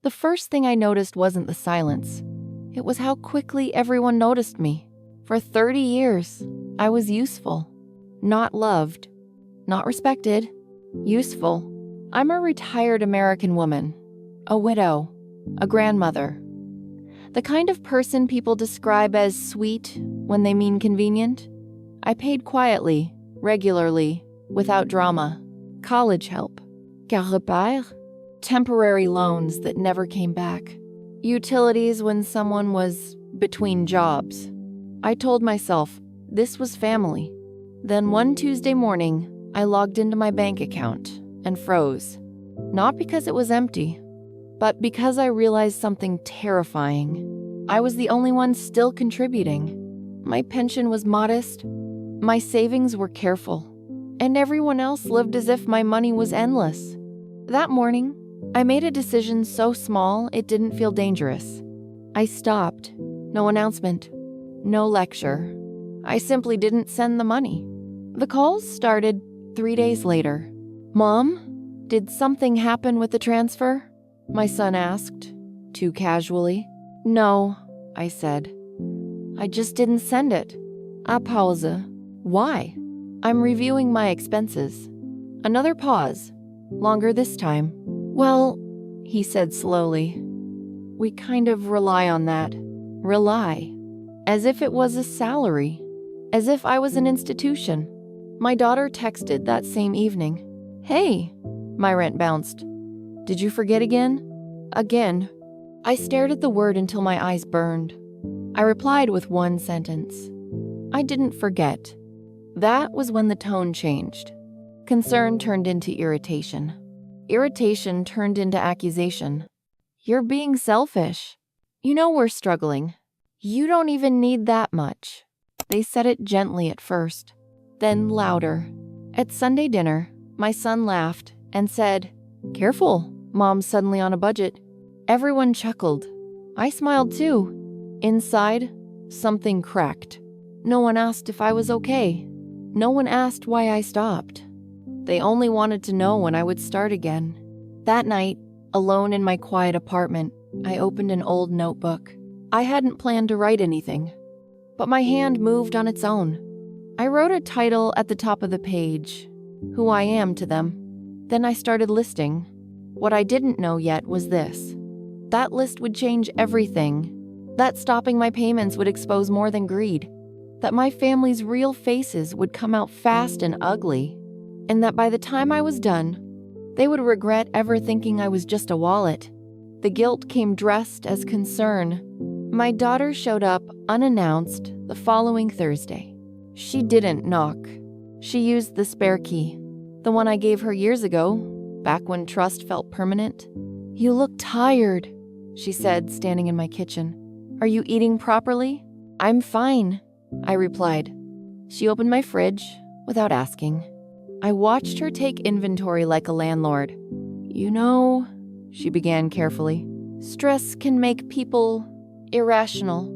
The first thing I noticed wasn't the silence. It was how quickly everyone noticed me. For 30 years, I was useful. Not loved. Not respected. Useful. I'm a retired American woman. A widow. A grandmother. The kind of person people describe as sweet when they mean convenient. I paid quietly, regularly, without drama. College help. Carte repère. Temporary loans that never came back. Utilities when someone was between jobs. I told myself this was family. Then one Tuesday morning, I logged into my bank account and froze. Not because it was empty, but because I realized something terrifying. I was the only one still contributing. My pension was modest. My savings were careful. And everyone else lived as if my money was endless. That morning, I made a decision so small it didn't feel dangerous. I stopped. No announcement. No lecture. I simply didn't send the money. The calls started 3 days later. "Mom, did something happen with the transfer?" my son asked, too casually. "No," I said. "I just didn't send it." A pause. "Why?" "I'm reviewing my expenses." Another pause. Longer this time. "Well," he said slowly, "we kind of rely on that." Rely. As if it was a salary. As if I was an institution. My daughter texted that same evening. "Hey," my rent bounced. "Did you forget again?" Again. I stared at the word until my eyes burned. I replied with one sentence. I didn't forget. That was when the tone changed. Concern turned into irritation. Irritation turned into accusation. "You're being selfish. You know we're struggling. You don't even need that much." They said it gently at first, then louder. At Sunday dinner, my son laughed and said, "Careful, Mom's suddenly on a budget." Everyone chuckled. I smiled too. Inside, something cracked. No one asked if I was okay. No one asked why I stopped. They only wanted to know when I would start again. That night, alone in my quiet apartment, I opened an old notebook. I hadn't planned to write anything, but my hand moved on its own. I wrote a title at the top of the page, who I am to them. Then I started listing. What I didn't know yet was this. That list would change everything. That stopping my payments would expose more than greed. That my family's real faces would come out fast and ugly. And that by the time I was done, they would regret ever thinking I was just a wallet. The guilt came dressed as concern. My daughter showed up unannounced the following Thursday. She didn't knock. She used the spare key, the one I gave her years ago, back when trust felt permanent. "You look tired," she said, standing in my kitchen. "Are you eating properly?" "I'm fine," I replied. She opened my fridge without asking. I watched her take inventory like a landlord. "You know," she began carefully, "stress can make people irrational."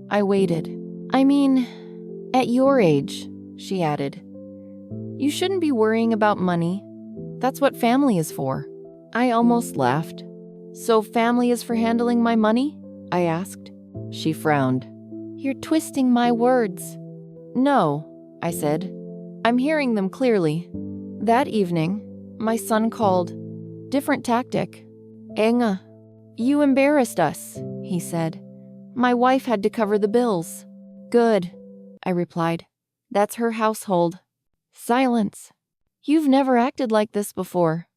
I waited. "I mean, at your age," she added. "You shouldn't be worrying about money. That's what family is for." I almost laughed. "So family is for handling my money?" I asked. She frowned. "You're twisting my words." "No," I said. "I'm hearing them clearly." That evening, my son called. Different tactic. "Enga, you embarrassed us," he said. "My wife had to cover the bills." "Good," I replied. "That's her household." Silence. "You've never acted like this before."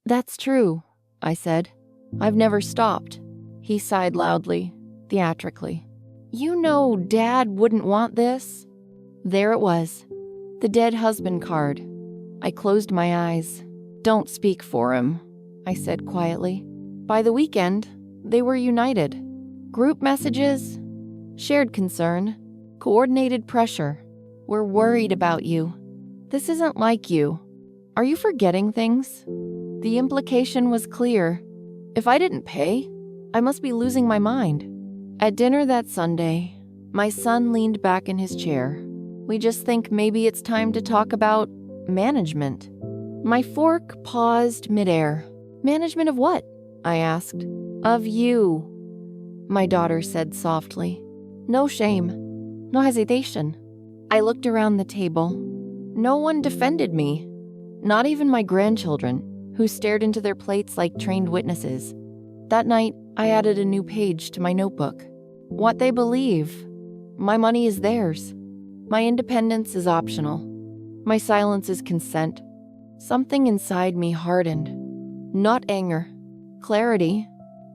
"That's true," I said. "I've never stopped." He sighed loudly, theatrically. "You know Dad wouldn't want this." There it was. The dead husband card. I closed my eyes. "Don't speak for him," I said quietly. By the weekend, they were united. Group messages, shared concern, coordinated pressure. "We're worried about you. This isn't like you. Are you forgetting things?" The implication was clear. If I didn't pay, I must be losing my mind. At dinner that Sunday, my son leaned back in his chair. We just think maybe it's time to talk about management. My fork paused midair. Management of what? I asked. Of you, my daughter said softly. No shame, no hesitation. I looked around the table. No one defended me, not even my grandchildren, who stared into their plates like trained witnesses. That night, I added a new page to my notebook. What they believe. My money is theirs. My independence is optional. My silence is consent. Something inside me hardened. Not anger. Clarity.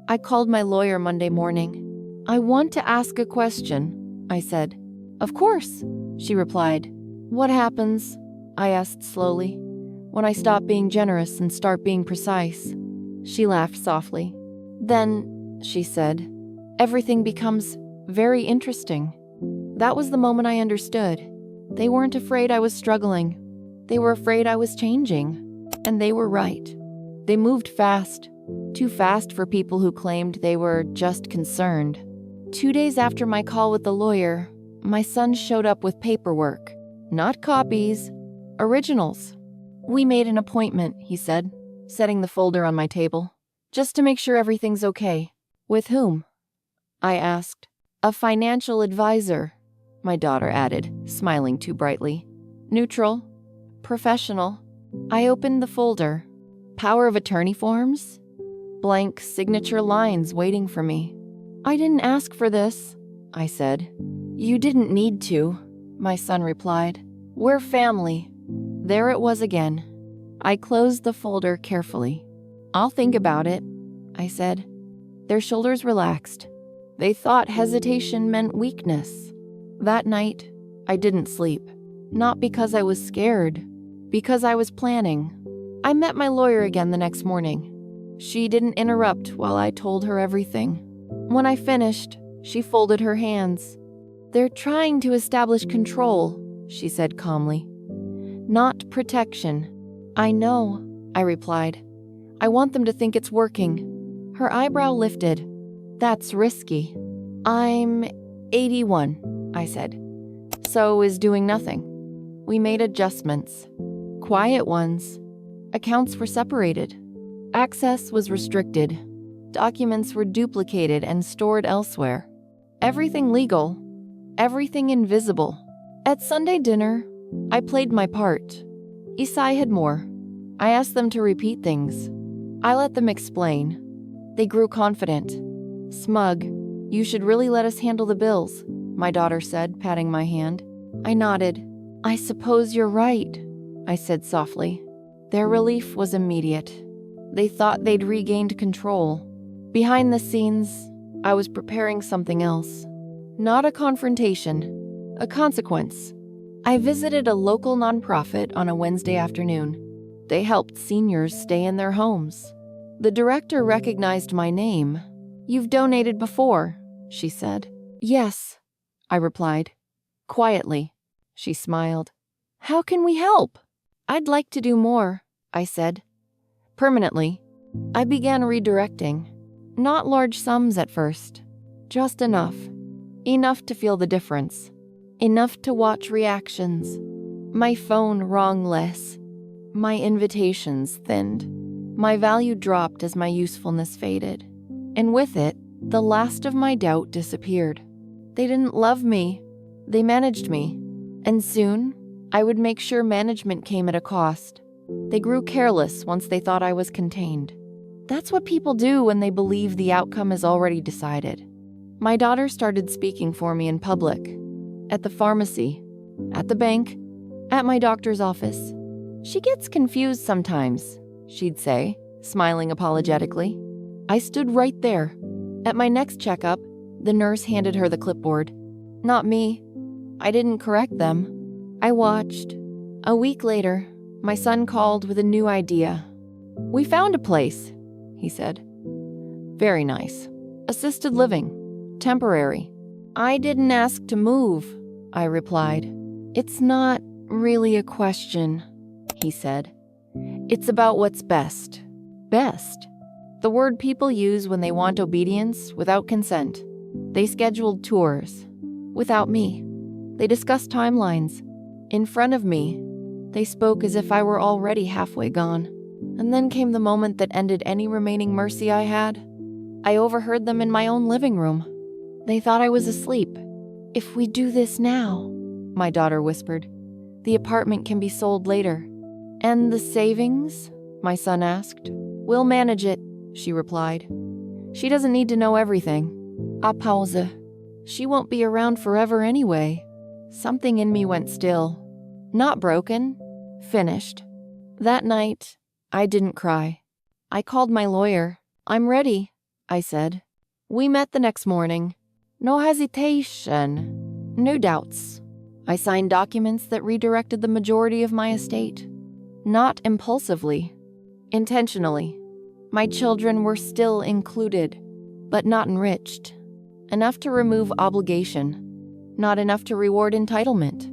I called my lawyer Monday morning. I want to ask a question, I said. Of course, she replied. What happens, I asked slowly, when I stop being generous and start being precise? She laughed softly. Then, she said, everything becomes very interesting. That was the moment I understood. They weren't afraid I was struggling. They were afraid I was changing. And they were right. They moved fast. Too fast for people who claimed they were just concerned. 2 days after my call with the lawyer, my son showed up with paperwork. Not copies, originals. We made an appointment, he said, setting the folder on my table. Just to make sure everything's okay. With whom? I asked. A financial advisor, my daughter added, smiling too brightly. Neutral. Professional. I opened the folder. Power of attorney forms? Blank signature lines waiting for me. I didn't ask for this, I said. You didn't need to, my son replied. We're family. There it was again. I closed the folder carefully. I'll think about it, I said. Their shoulders relaxed. They thought hesitation meant weakness. That night, I didn't sleep. Not because I was scared, because I was planning. I met my lawyer again the next morning. She didn't interrupt while I told her everything. When I finished, she folded her hands. They're trying to establish control, she said calmly. Not protection. I know, I replied. I want them to think it's working. Her eyebrow lifted. That's risky. I'm 81, I said. So is doing nothing. We made adjustments. Quiet ones. Accounts were separated. Access was restricted. Documents were duplicated and stored elsewhere. Everything legal. Everything invisible. At Sunday dinner, I played my part. Isai had more. I asked them to repeat things. I let them explain. They grew confident. Smug. You should really let us handle the bills, my daughter said, patting my hand. I nodded. I suppose you're right, I said softly. Their relief was immediate. They thought they'd regained control. Behind the scenes, I was preparing something else. Not a confrontation, a consequence. I visited a local nonprofit on a Wednesday afternoon. They helped seniors stay in their homes. The director recognized my name. You've donated before, she said. Yes, I replied. Quietly, she smiled. How can we help? I'd like to do more, I said. Permanently, I began redirecting. Not large sums at first, just enough. Enough to feel the difference. Enough to watch reactions. My phone rang less. My invitations thinned. My value dropped as my usefulness faded. And with it, the last of my doubt disappeared. They didn't love me. They managed me. And soon, I would make sure management came at a cost. They grew careless once they thought I was contained. That's what people do when they believe the outcome is already decided. My daughter started speaking for me in public. At the pharmacy. At the bank. At my doctor's office. She gets confused sometimes, she'd say, smiling apologetically. I stood right there. At my next checkup, the nurse handed her the clipboard. Not me. I didn't correct them. I watched. A week later, my son called with a new idea. We found a place, he said. Very nice. Assisted living. Temporary. I didn't ask to move, I replied. It's not really a question, he said. It's about what's best. Best. The word people use when they want obedience without consent. They scheduled tours. Without me. They discussed timelines. In front of me, they spoke as if I were already halfway gone. And then came the moment that ended any remaining mercy I had. I overheard them in my own living room. They thought I was asleep. "If we do this now," my daughter whispered, "the apartment can be sold later." "And the savings?" my son asked. "We'll manage it," she replied. "She doesn't need to know everything." A pause. She won't be around forever anyway. Something in me went still. Not broken. Finished. That night, I didn't cry. I called my lawyer. "I'm ready," I said. We met the next morning. No hesitation. No doubts. I signed documents that redirected the majority of my estate. Not impulsively. Intentionally. My children were still included, but not enriched. Enough to remove obligation. Not enough to reward entitlement.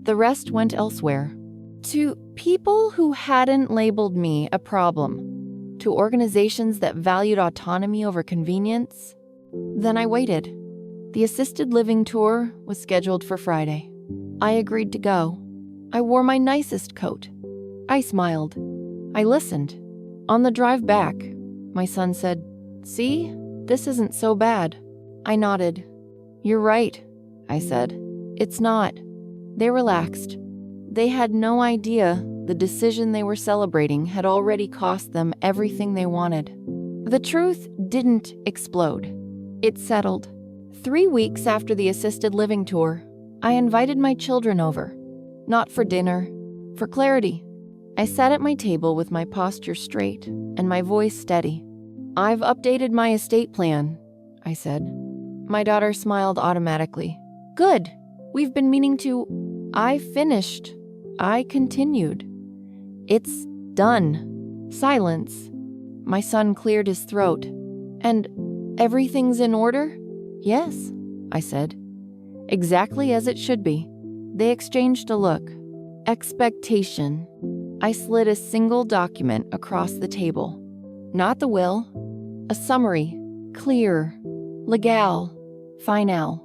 The rest went elsewhere. To people who hadn't labeled me a problem. To organizations that valued autonomy over convenience. Then I waited. The assisted living tour was scheduled for Friday. I agreed to go. I wore my nicest coat. I smiled. I listened. On the drive back, my son said, "See, this isn't so bad." I nodded. "You're right," I said. "It's not." They relaxed. They had no idea the decision they were celebrating had already cost them everything they wanted. The truth didn't explode. It settled. 3 weeks after the assisted living tour, I invited my children over. Not for dinner, for clarity. I sat at my table with my posture straight and my voice steady. "I've updated my estate plan," I said. My daughter smiled automatically. "Good. We've been meaning to..." I finished. I continued. "It's done." Silence. My son cleared his throat. "And everything's in order?" "Yes," I said. "Exactly as it should be." They exchanged a look. Expectation. I slid a single document across the table. Not the will. A summary. Clear. Legal. Final.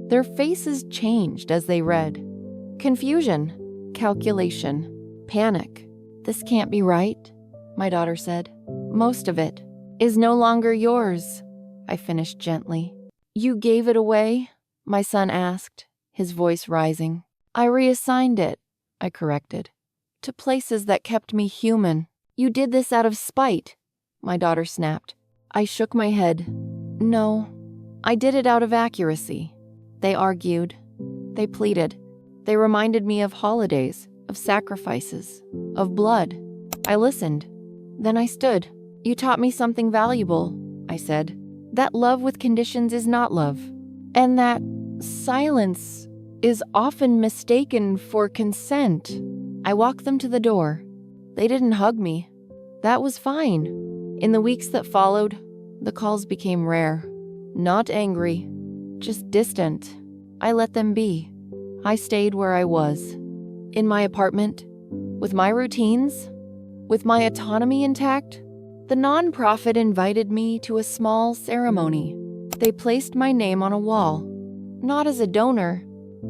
Their faces changed as they read. Confusion. Calculation. Panic. "This can't be right," my daughter said. "Most of it is no longer yours," I finished gently. "You gave it away?" my son asked, his voice rising. "I reassigned it," I corrected, "to places that kept me human." "You did this out of spite," my daughter snapped. I shook my head. "No, I did it out of accuracy." They argued. They pleaded. They reminded me of holidays, of sacrifices, of blood. I listened. Then I stood. "You taught me something valuable," I said. "That love with conditions is not love. And that silence is often mistaken for consent." I walked them to the door. They didn't hug me. That was fine. In the weeks that followed, the calls became rare. Not angry, just distant. I let them be. I stayed where I was. In my apartment, with my routines, with my autonomy intact. The nonprofit invited me to a small ceremony. They placed my name on a wall, not as a donor,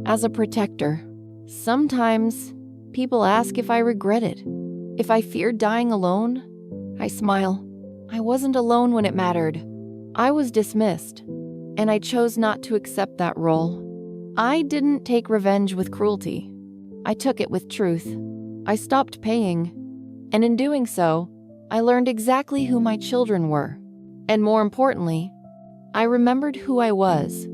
as a protector. Sometimes people ask if I regret it, if I feared dying alone. I smile. I wasn't alone when it mattered. I was dismissed, and I chose not to accept that role. I didn't take revenge with cruelty. I took it with truth. I stopped paying, and in doing so, I learned exactly who my children were. And more importantly, I remembered who I was.